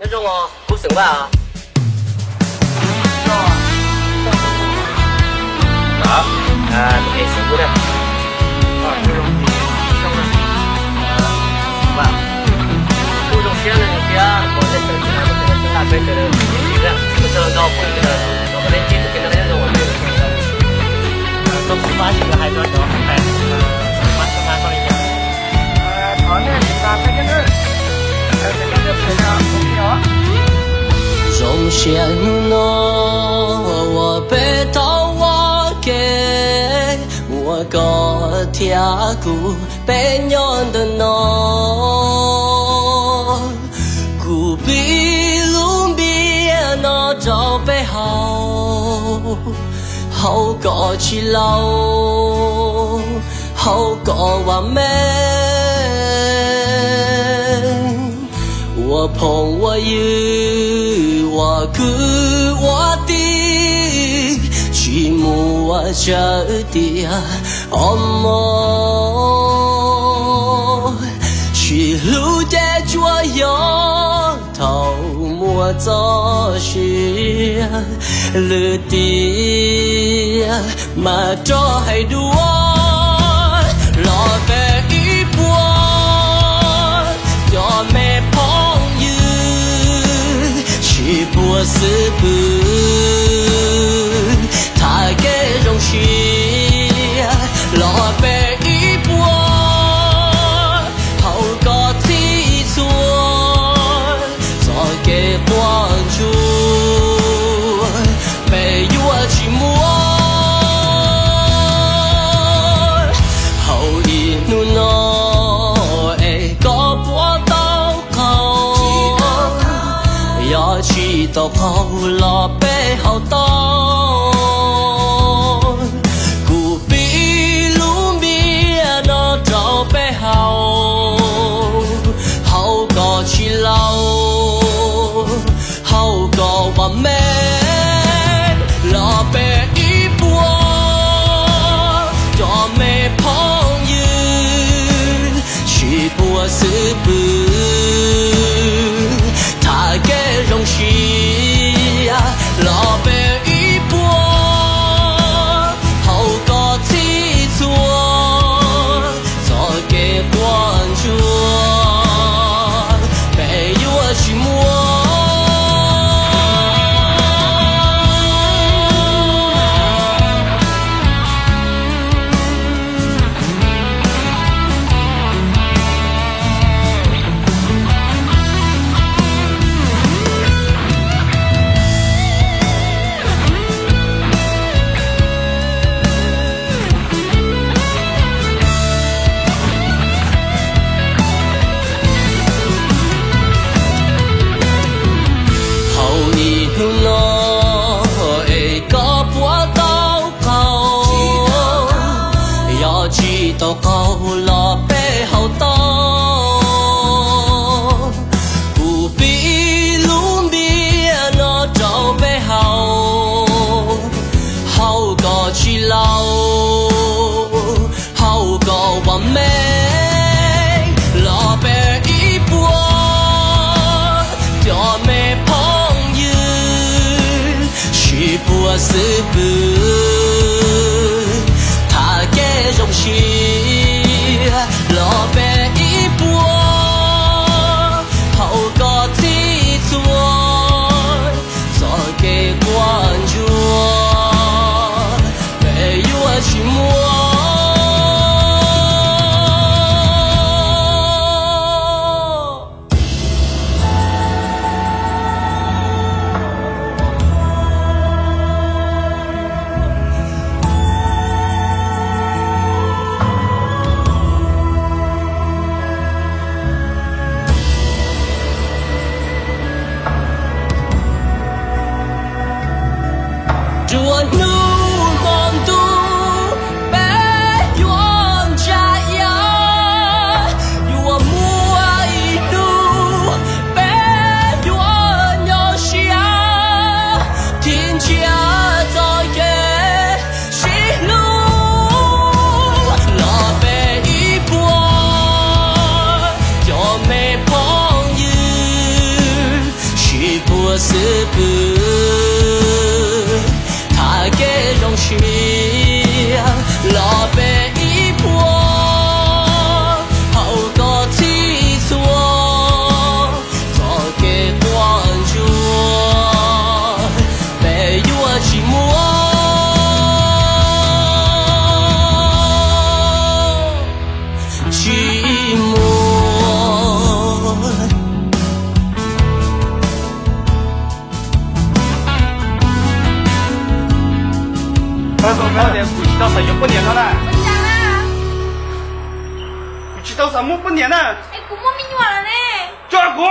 那种哦，好成吧啊？啊？没成过的。这种上面。吧？这种现在有些我在手机上面这个大概的几个，不知道到不知道，我们今天跟大家说我们都是把这个还多少还把吃饭放一下。好呢，大概跟着，这个配上红椒。容显诺，我被刀我给我个天古被娘的诺，古比路边那招背好，好个起老，好个完美。我碰我有我哭我的去母我这的阿嬷去路的左右头摸着是路的马着还多老白一波要没碰去不是不，他给容许老白一波，好个提出，再给帮助，被我去摸，后一路呢，哎个波到口。要去到好了背好刀，古比路面那招背好，好个去老，好个完美，老背一波，要没朋友，去不是不。容许老白一波，好个提出，再给关注，被我去摸。到高了背好刀，不比路边那招背好，好个去老，好个完美，老白一波，要没朋友，是不是不？他给容许。老白一波，好个提出，再给关注，被我去摸。我是不，他给容许老北一波，好个提错，做给关注，被我寂寞。快点，古祈祷神又不念了嘞！我讲啦，古祈祷神么不念了？哎，古莫名完了呢。叫阿古。